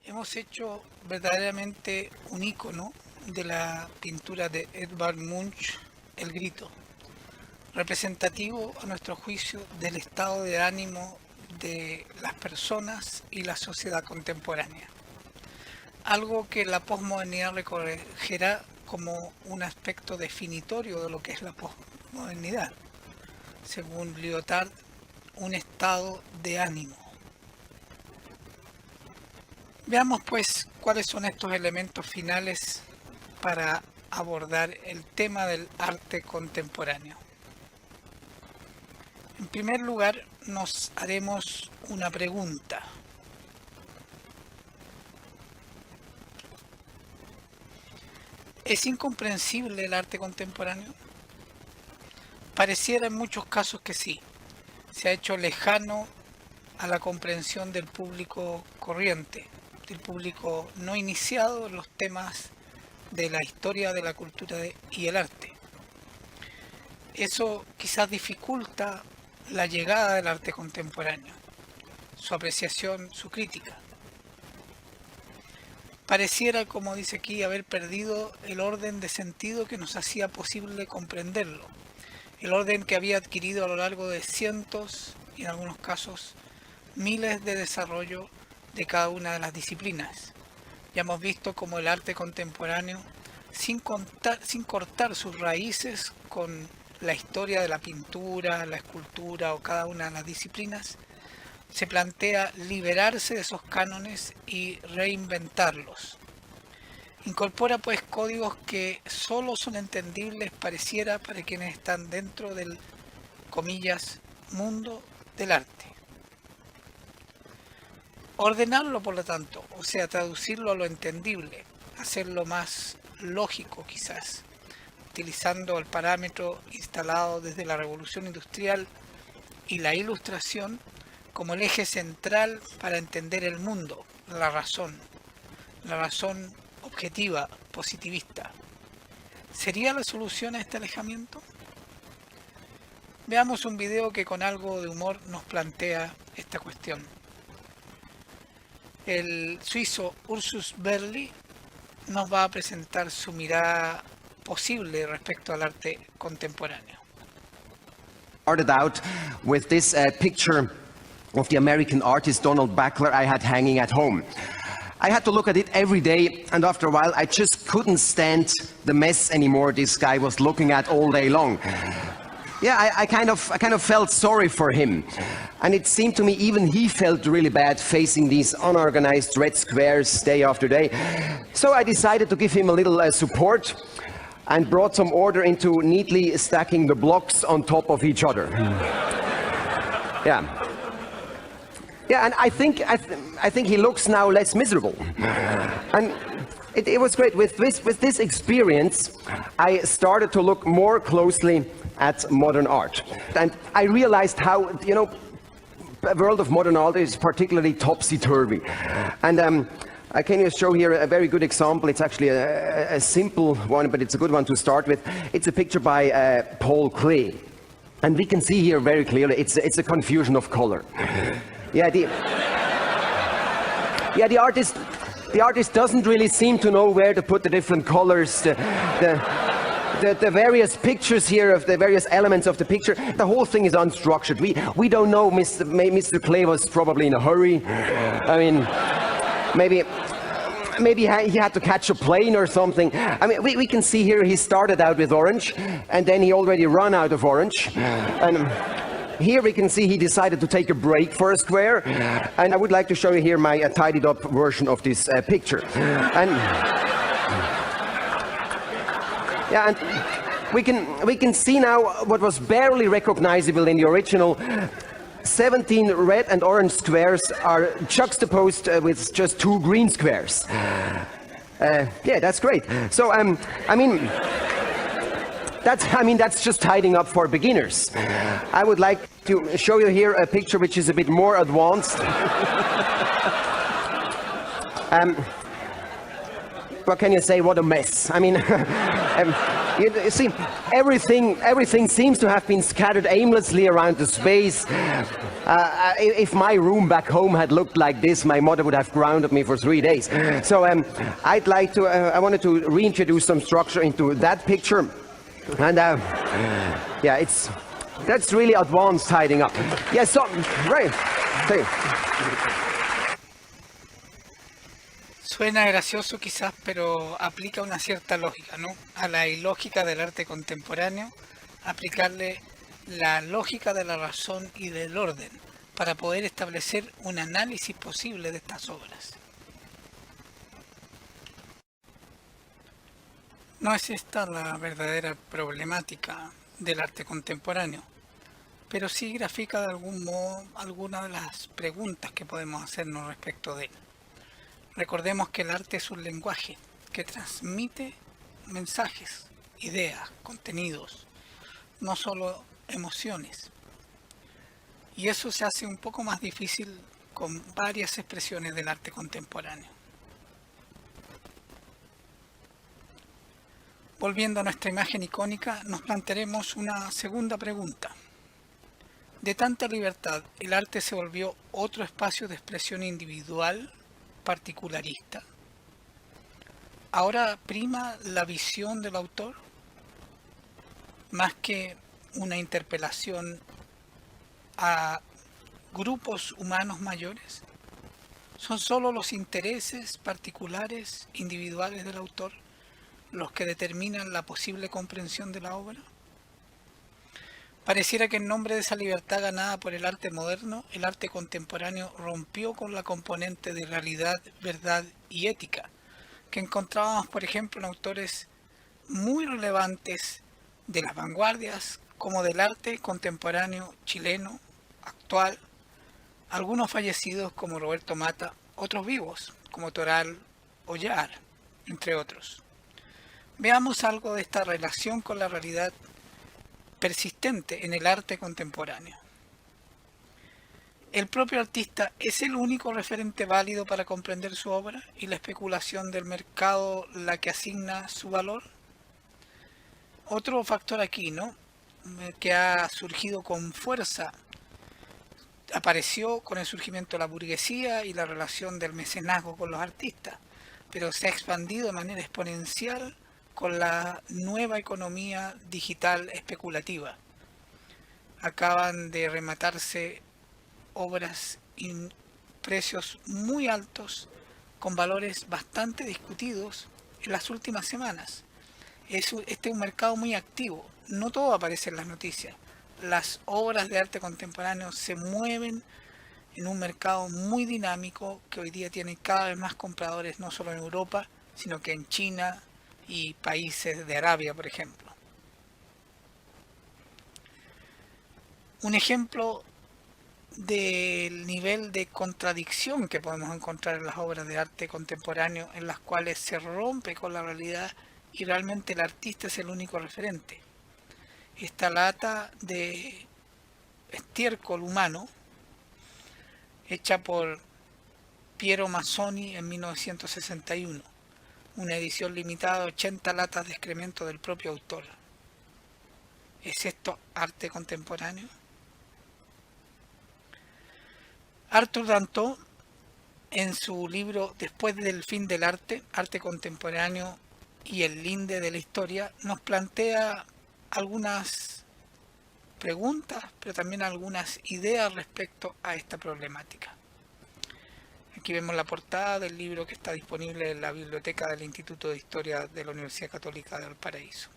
hemos hecho verdaderamente un ícono de la pintura de Edvard Munch, El Grito, representativo a nuestro juicio del estado de ánimo de las personas y la sociedad contemporánea. Algo que la posmodernidad recogerá como un aspecto definitorio de lo que es la posmodernidad. Según Lyotard, un estado de ánimo. Veamos pues cuáles son estos elementos finales para abordar el tema del arte contemporáneo. En primer lugar, nos haremos una pregunta. ¿Es incomprensible el arte contemporáneo? Pareciera en muchos casos que sí. Se ha hecho lejano a la comprensión del público corriente, del público no iniciado en los temas de la historia de la cultura y el arte. Eso quizás dificulta la llegada del arte contemporáneo, su apreciación, su crítica. Pareciera, como dice aquí, haber perdido el orden de sentido que nos hacía posible comprenderlo, el orden que había adquirido a lo largo de cientos y en algunos casos miles de desarrollo de cada una de las disciplinas. Ya hemos visto cómo el arte contemporáneo, sin cortar sus raíces con la historia de la pintura, la escultura o cada una de las disciplinas, se plantea liberarse de esos cánones y reinventarlos. Incorpora pues códigos que solo son entendibles, pareciera, para quienes están dentro del, comillas, mundo del arte. Ordenarlo, por lo tanto, o sea, traducirlo a lo entendible, hacerlo más lógico quizás, utilizando el parámetro instalado desde la Revolución Industrial y la Ilustración como el eje central para entender el mundo, la razón objetiva, positivista. ¿Sería la solución a este alejamiento? Veamos un video que con algo de humor nos plantea esta cuestión. El suizo Ursus Berli nos va a presentar su mirada posible respecto al arte contemporáneo. Started out with this picture of the American artist Donald Backler I had hanging at home. I had to look at it every day, and after a while I just couldn't stand the mess anymore this guy was looking at all day long. Yeah, I kind of felt sorry for him. And it seemed to me even he felt really bad facing these unorganized red squares day after day. So I decided to give him a little support and brought some order into neatly stacking the blocks on top of each other. Yeah. Yeah, and I think he looks now less miserable. And it was great. With this experience, I started to look more closely at modern art. And I realized how, the world of modern art is particularly topsy-turvy. And I can just show here a very good example. It's actually a simple one, but it's a good one to start with. It's a picture by Paul Klee. And we can see here very clearly, it's a confusion of color. Yeah, the artist doesn't really seem to know where to put the different colors, the various pictures here of the various elements of the picture. The whole thing is unstructured. We don't know. Mr. Klee was probably in a hurry. I mean, maybe he had to catch a plane or something. I mean, we can see here he started out with orange, and then he already ran out of orange. And here we can see he decided to take a break for a square, and I would like to show you here my tidied up version of this picture. And yeah, and we can see now what was barely recognizable in the original. 17 red and orange squares are juxtaposed with just 2 green squares. Yeah, that's great. So that's just tidying up for beginners. I would like to show you here a picture which is a bit more advanced. What can you say? What a mess. I mean, You see, everything seems to have been scattered aimlessly around the space. If my room back home had looked like this, my mother would have grounded me for 3 days. So I wanted to reintroduce some structure into that picture. And yeah, that's really advanced tidying up. Yeah, so, right. Okay. Suena gracioso quizás, pero aplica una cierta lógica, ¿no? A la ilógica del arte contemporáneo, aplicarle la lógica de la razón y del orden para poder establecer un análisis posible de estas obras. No es esta la verdadera problemática del arte contemporáneo, pero sí grafica de algún modo algunas de las preguntas que podemos hacernos respecto de él. Recordemos que el arte es un lenguaje que transmite mensajes, ideas, contenidos, no solo emociones. Y eso se hace un poco más difícil con varias expresiones del arte contemporáneo. Volviendo a nuestra imagen icónica, nos plantearemos una segunda pregunta. De tanta libertad, ¿el arte se volvió otro espacio de expresión individual, particularista? ¿Ahora prima la visión del autor más que una interpelación a grupos humanos mayores? ¿Son solo los intereses particulares, individuales del autor los que determinan la posible comprensión de la obra? Pareciera que en nombre de esa libertad ganada por el arte moderno, el arte contemporáneo rompió con la componente de realidad, verdad y ética, que encontrábamos, por ejemplo, en autores muy relevantes de las vanguardias, como del arte contemporáneo chileno, actual, algunos fallecidos como Roberto Mata, otros vivos, como Toral o Yar, entre otros. Veamos algo de esta relación con la realidad persistente en el arte contemporáneo. ¿El propio artista es el único referente válido para comprender su obra y la especulación del mercado la que asigna su valor? Otro factor aquí, ¿no?, que ha surgido con fuerza, apareció con el surgimiento de la burguesía y la relación del mecenazgo con los artistas, pero se ha expandido de manera exponencial con la nueva economía digital especulativa. Acaban de rematarse obras en precios muy altos con valores bastante discutidos en las últimas semanas. Este es un mercado muy activo, no todo aparece en las noticias. Las obras de arte contemporáneo se mueven en un mercado muy dinámico que hoy día tiene cada vez más compradores, no solo en Europa, sino que en China y países de Arabia, por ejemplo. Un ejemplo del nivel de contradicción que podemos encontrar en las obras de arte contemporáneo, en las cuales se rompe con la realidad y realmente el artista es el único referente. Esta lata de estiércol humano, hecha por Piero Mazzoni en 1961, una edición limitada de 80 latas de excremento del propio autor. ¿Es esto arte contemporáneo? Arthur Danto, en su libro Después del fin del arte, arte contemporáneo y el linde de la historia, nos plantea algunas preguntas, pero también algunas ideas respecto a esta problemática. Aquí vemos la portada del libro que está disponible en la biblioteca del Instituto de Historia de la Universidad Católica de Valparaíso.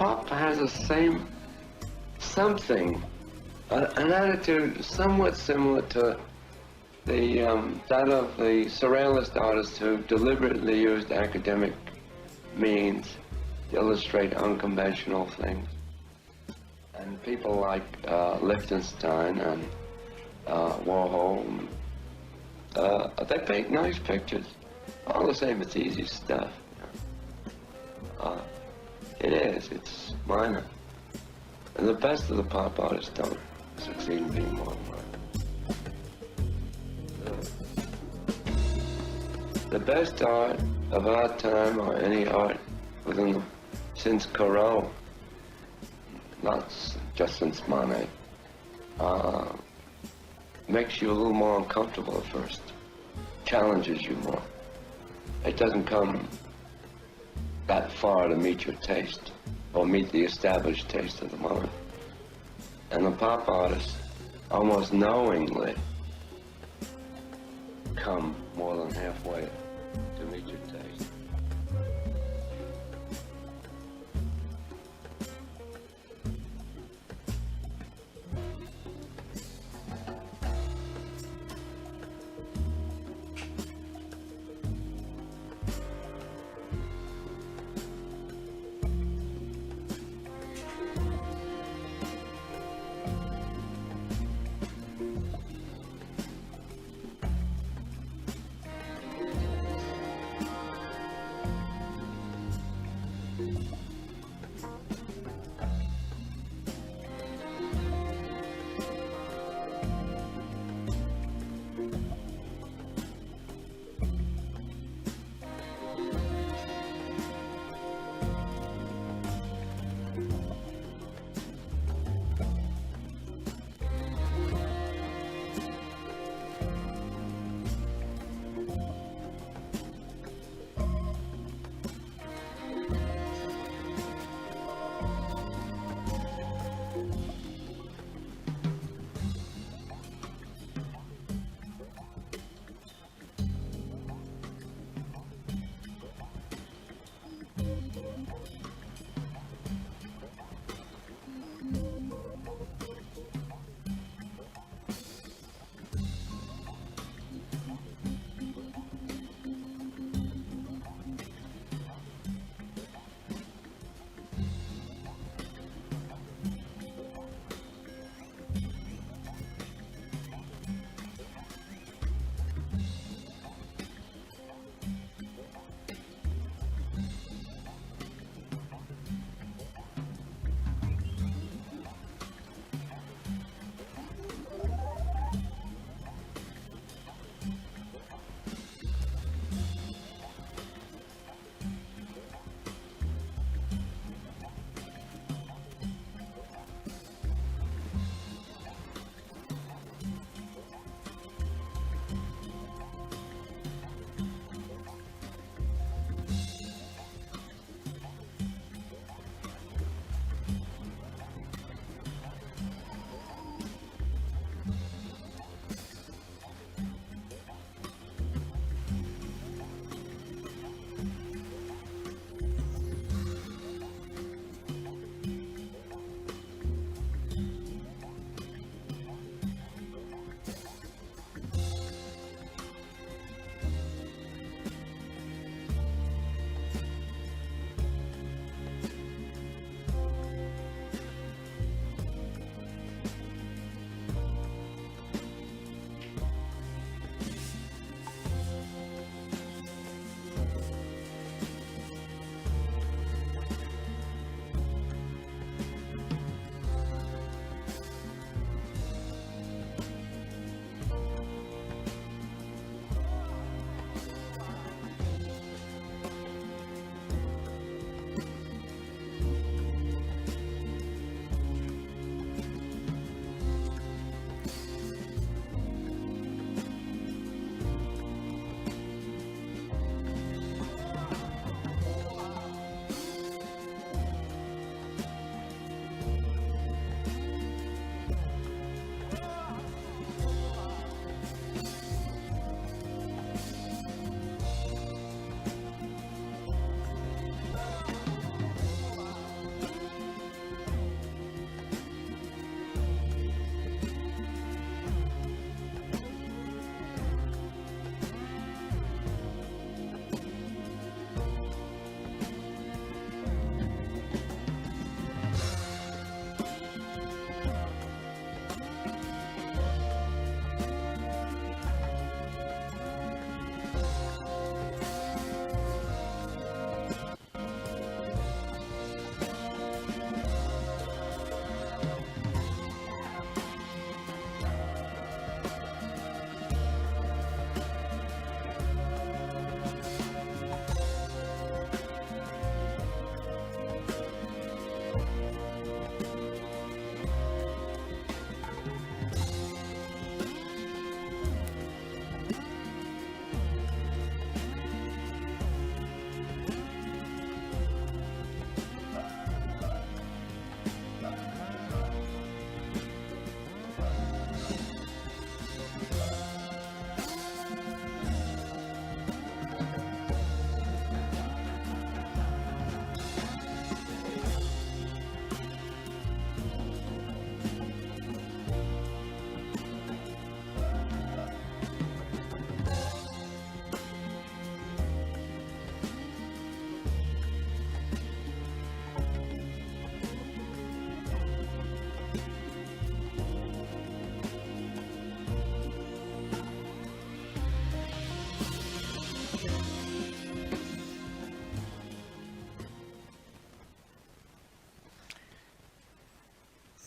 pop has the same something, an attitude somewhat similar to that of the surrealist artists who deliberately used academic means to illustrate unconventional things. And people like Lichtenstein and Warhol, they paint nice pictures. All the same, it's easy stuff. It is, it's minor. And the best of the pop artists don't succeed in being more than minor. The best art of our time, or any art since Corot, not just since Monet, makes you a little more uncomfortable at first, challenges you more. It doesn't come that far to meet your taste, or meet the established taste of the moment. And the pop artists, almost knowingly, come more than halfway to meet your taste.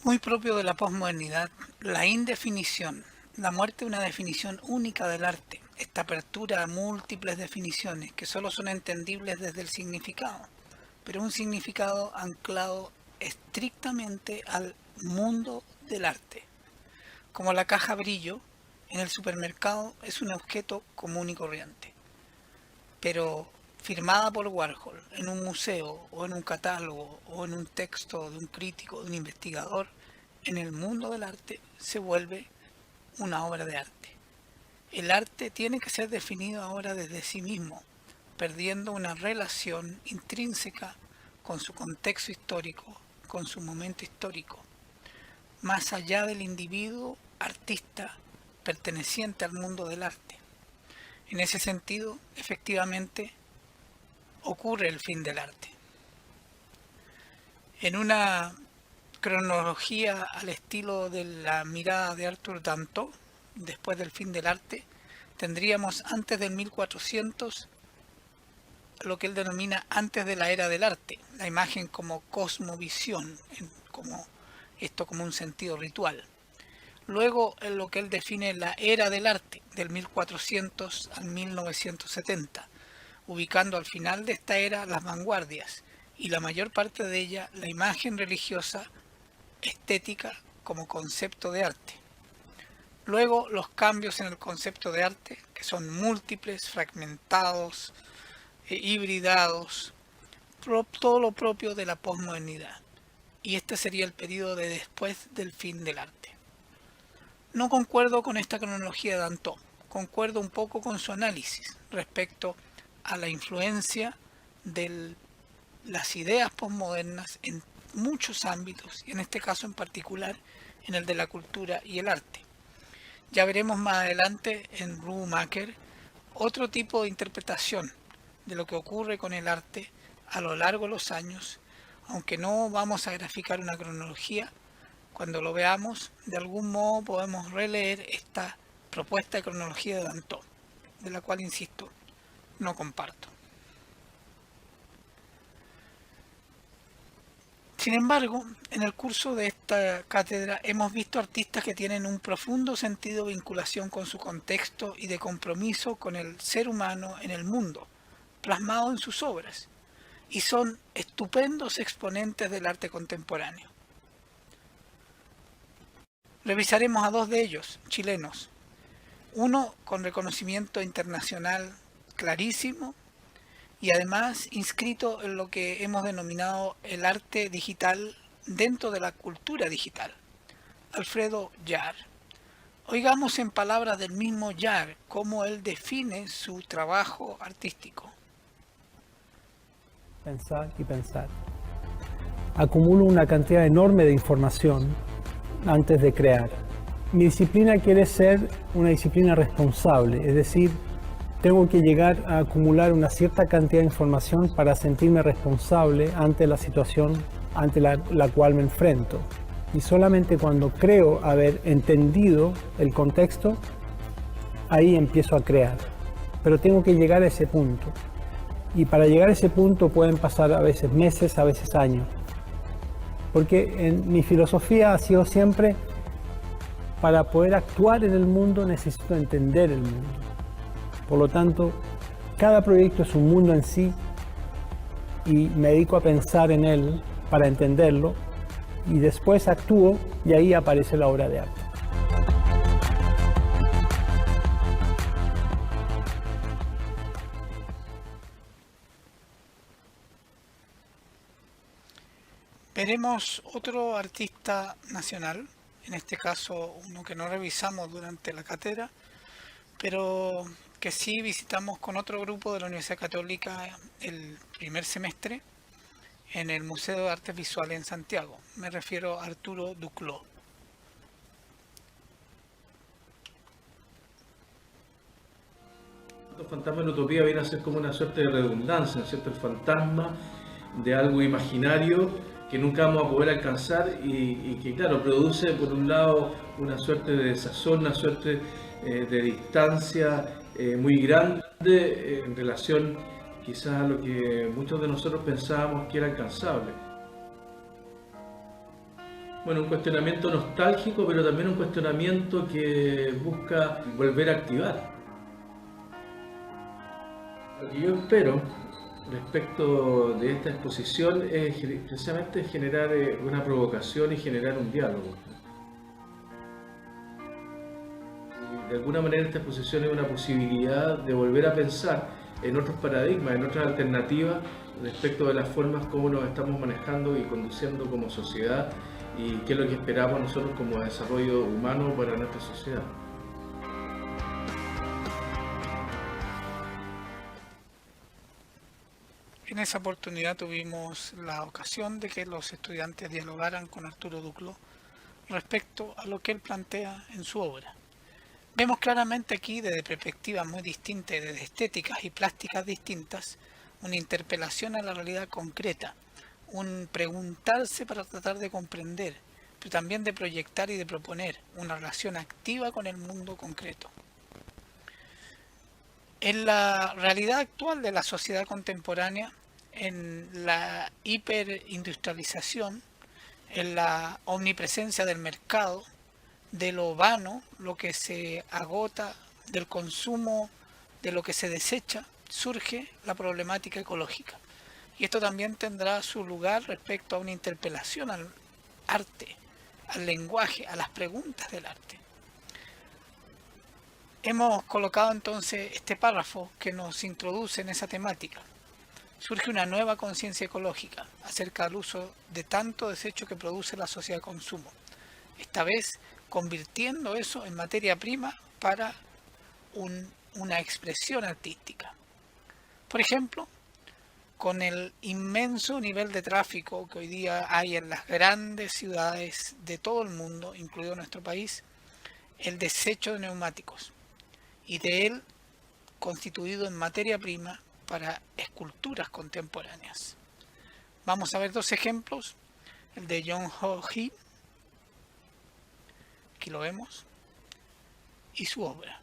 Muy propio de la posmodernidad, la indefinición, la muerte de una definición única del arte, esta apertura a múltiples definiciones que solo son entendibles desde el significado, pero un significado anclado estrictamente al mundo del arte. Como la caja brillo en el supermercado es un objeto común y corriente, pero firmada por Warhol en un museo o en un catálogo o en un texto de un crítico, de un investigador, en el mundo del arte se vuelve una obra de arte. El arte tiene que ser definido ahora desde sí mismo, perdiendo una relación intrínseca con su contexto histórico, con su momento histórico, más allá del individuo artista perteneciente al mundo del arte. En ese sentido, efectivamente, ocurre el fin del arte. En una cronología al estilo de la mirada de Arthur Danto, después del fin del arte, tendríamos antes del 1400 lo que él denomina antes de la era del arte, la imagen como cosmovisión, como un sentido ritual. Luego en lo que él define la era del arte, del 1400 al 1970, ubicando al final de esta era las vanguardias y la mayor parte de ella la imagen religiosa estética como concepto de arte. Luego los cambios en el concepto de arte, que son múltiples, fragmentados, hibridados, todo lo propio de la posmodernidad. Y este sería el periodo de después del fin del arte. No concuerdo con esta cronología de Danton, concuerdo un poco con su análisis respecto a la influencia de las ideas posmodernas en muchos ámbitos, y en este caso en particular en el de la cultura y el arte. Ya veremos más adelante en Roemaker otro tipo de interpretación de lo que ocurre con el arte a lo largo de los años, aunque no vamos a graficar una cronología. Cuando lo veamos, de algún modo podemos releer esta propuesta de cronología de Danton, de la cual, insisto, no comparto. Sin embargo, en el curso de esta cátedra hemos visto artistas que tienen un profundo sentido de vinculación con su contexto y de compromiso con el ser humano en el mundo, plasmado en sus obras, y son estupendos exponentes del arte contemporáneo. Revisaremos a dos de ellos, chilenos, uno con reconocimiento internacional clarísimo, y además inscrito en lo que hemos denominado el arte digital dentro de la cultura digital, Alfredo Yar. Oigamos en palabras del mismo Yar cómo él define su trabajo artístico. Pensar y pensar. Acumulo una cantidad enorme de información antes de crear. Mi disciplina quiere ser una disciplina responsable, es decir, tengo que llegar a acumular una cierta cantidad de información para sentirme responsable ante la situación ante la cual me enfrento. Y solamente cuando creo haber entendido el contexto, ahí empiezo a crear. Pero tengo que llegar a ese punto. Y para llegar a ese punto pueden pasar a veces meses, a veces años. Porque en mi filosofía ha sido siempre, para poder actuar en el mundo necesito entender el mundo. Por lo tanto, cada proyecto es un mundo en sí y me dedico a pensar en él para entenderlo y después actúo y ahí aparece la obra de arte. Veremos otro artista nacional, en este caso uno que no revisamos durante la cátedra, pero que sí visitamos con otro grupo de la Universidad Católica el primer semestre en el Museo de Artes Visuales en Santiago. Me refiero a Arturo Duclos. El fantasma de la utopía viene a ser como una suerte de redundancia, ¿no es cierto? El fantasma de algo imaginario que nunca vamos a poder alcanzar y que, claro, produce por un lado una suerte de desazón, una suerte de distancia muy grande en relación quizás a lo que muchos de nosotros pensábamos que era alcanzable. Bueno, un cuestionamiento nostálgico, pero también un cuestionamiento que busca volver a activar. Lo que yo espero respecto de esta exposición es precisamente generar una provocación y generar un diálogo. De alguna manera esta exposición es una posibilidad de volver a pensar en otros paradigmas, en otras alternativas respecto de las formas como nos estamos manejando y conduciendo como sociedad y qué es lo que esperamos nosotros como desarrollo humano para nuestra sociedad. En esa oportunidad tuvimos la ocasión de que los estudiantes dialogaran con Arturo Duclos respecto a lo que él plantea en su obra. Vemos claramente aquí, desde perspectivas muy distintas, desde estéticas y plásticas distintas, una interpelación a la realidad concreta, un preguntarse para tratar de comprender, pero también de proyectar y de proponer una relación activa con el mundo concreto. En la realidad actual de la sociedad contemporánea, en la hiperindustrialización, en la omnipresencia del mercado, de lo vano, lo que se agota, del consumo, de lo que se desecha, surge la problemática ecológica. Y esto también tendrá su lugar respecto a una interpelación al arte, al lenguaje, a las preguntas del arte. Hemos colocado entonces este párrafo que nos introduce en esa temática. Surge una nueva conciencia ecológica acerca del uso de tanto desecho que produce la sociedad de consumo. Esta vez convirtiendo eso en materia prima para una expresión artística. Por ejemplo, con el inmenso nivel de tráfico que hoy día hay en las grandes ciudades de todo el mundo, incluido nuestro país, el desecho de neumáticos y de él constituido en materia prima para esculturas contemporáneas. Vamos a ver dos ejemplos, el de John Ho-Hee, aquí lo vemos, y su obra.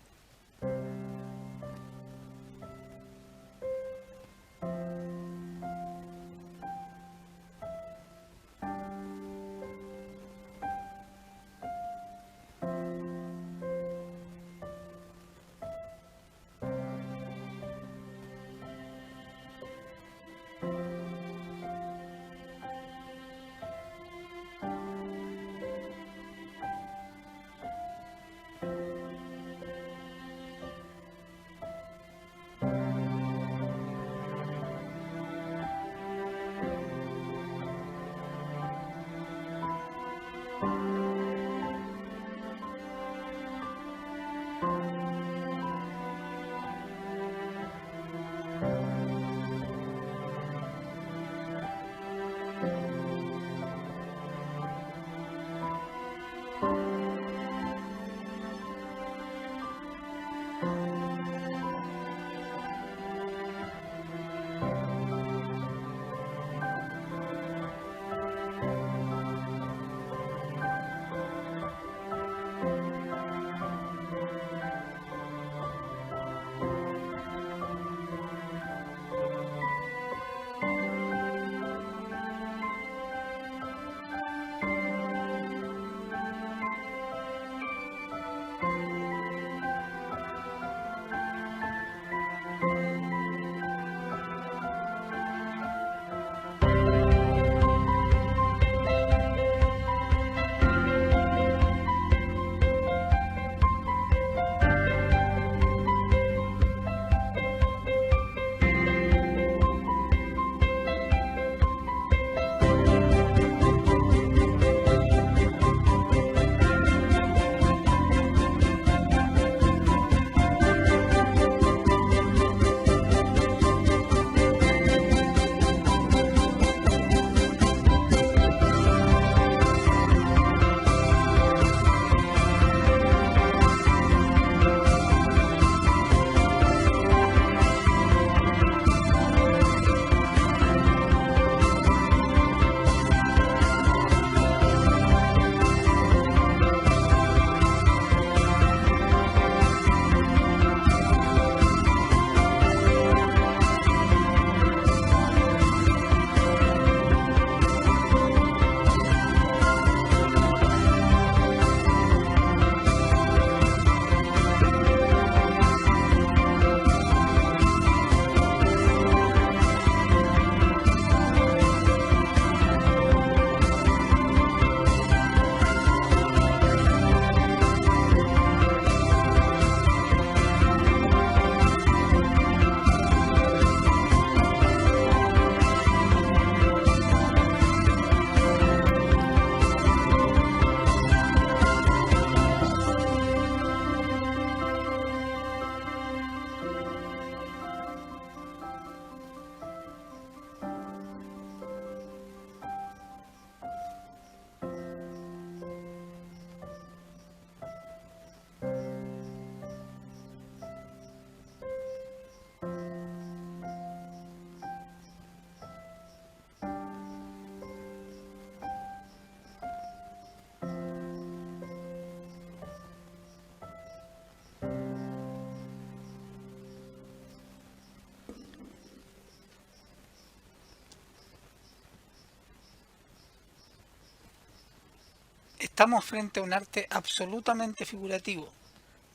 estamos frente a un arte absolutamente figurativo,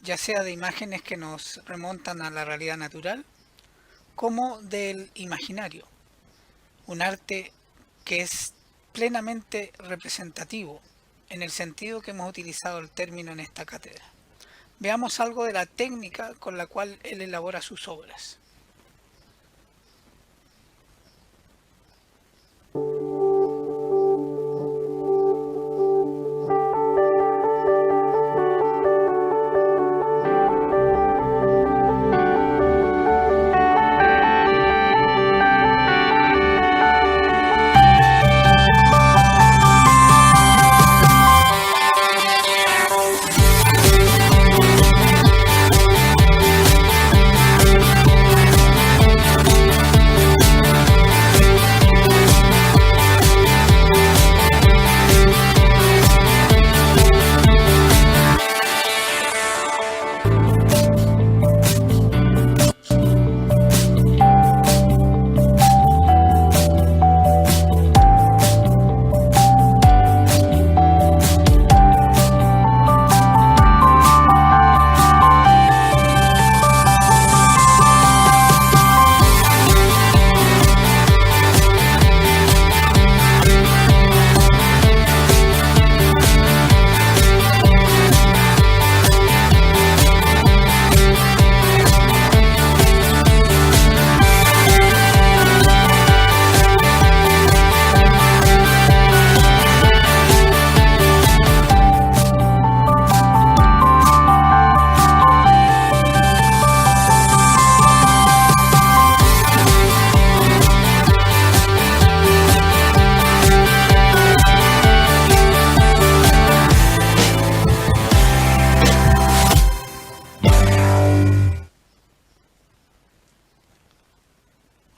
ya sea de imágenes que nos remontan a la realidad natural, como del imaginario. Un arte que es plenamente representativo, en el sentido que hemos utilizado el término en esta cátedra. Veamos algo de la técnica con la cual él elabora sus obras.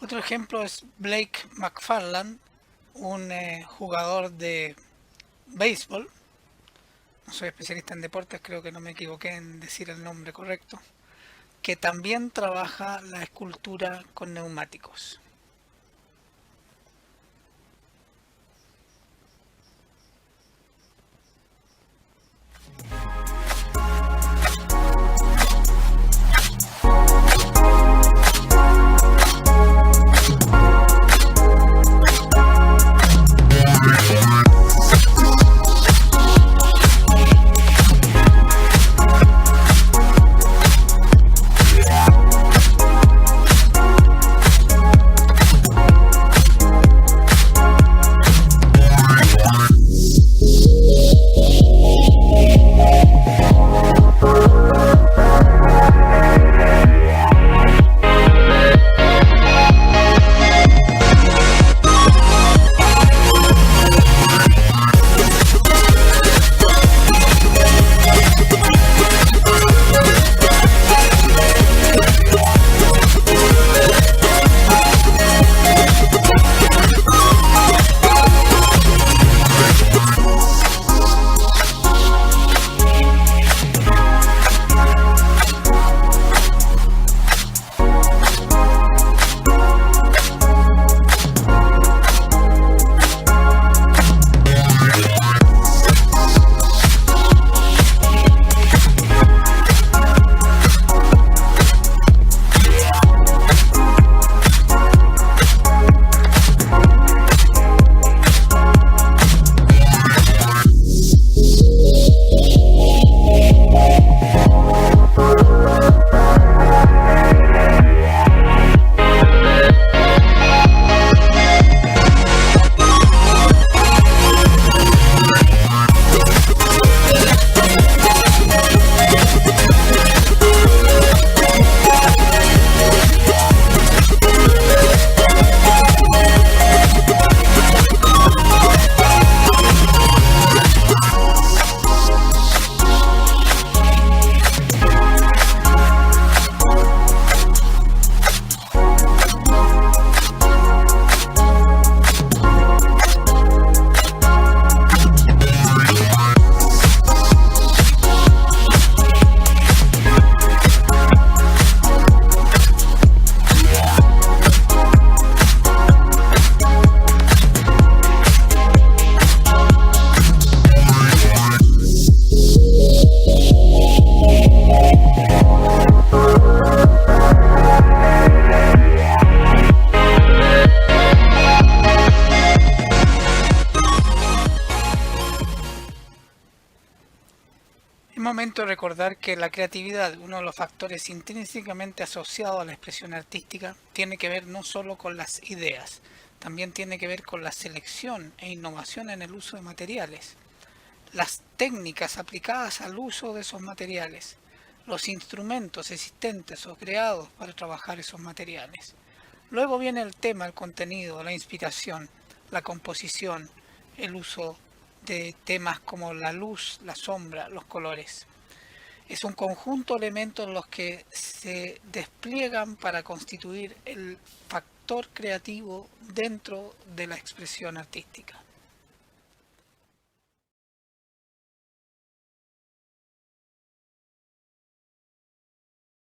Otro ejemplo es Blake McFarland, un jugador de béisbol. No soy especialista en deportes, creo que no me equivoqué en decir el nombre correcto, que también trabaja la escultura con neumáticos. importante recordar que la creatividad, uno de los factores intrínsecamente asociados a la expresión artística, tiene que ver no solo con las ideas, también tiene que ver con la selección e innovación en el uso de materiales, las técnicas aplicadas al uso de esos materiales, los instrumentos existentes o creados para trabajar esos materiales. Luego viene el tema, el contenido, la inspiración, la composición, el uso de temas como la luz, la sombra, los colores. Es un conjunto de elementos los que se despliegan para constituir el factor creativo dentro de la expresión artística.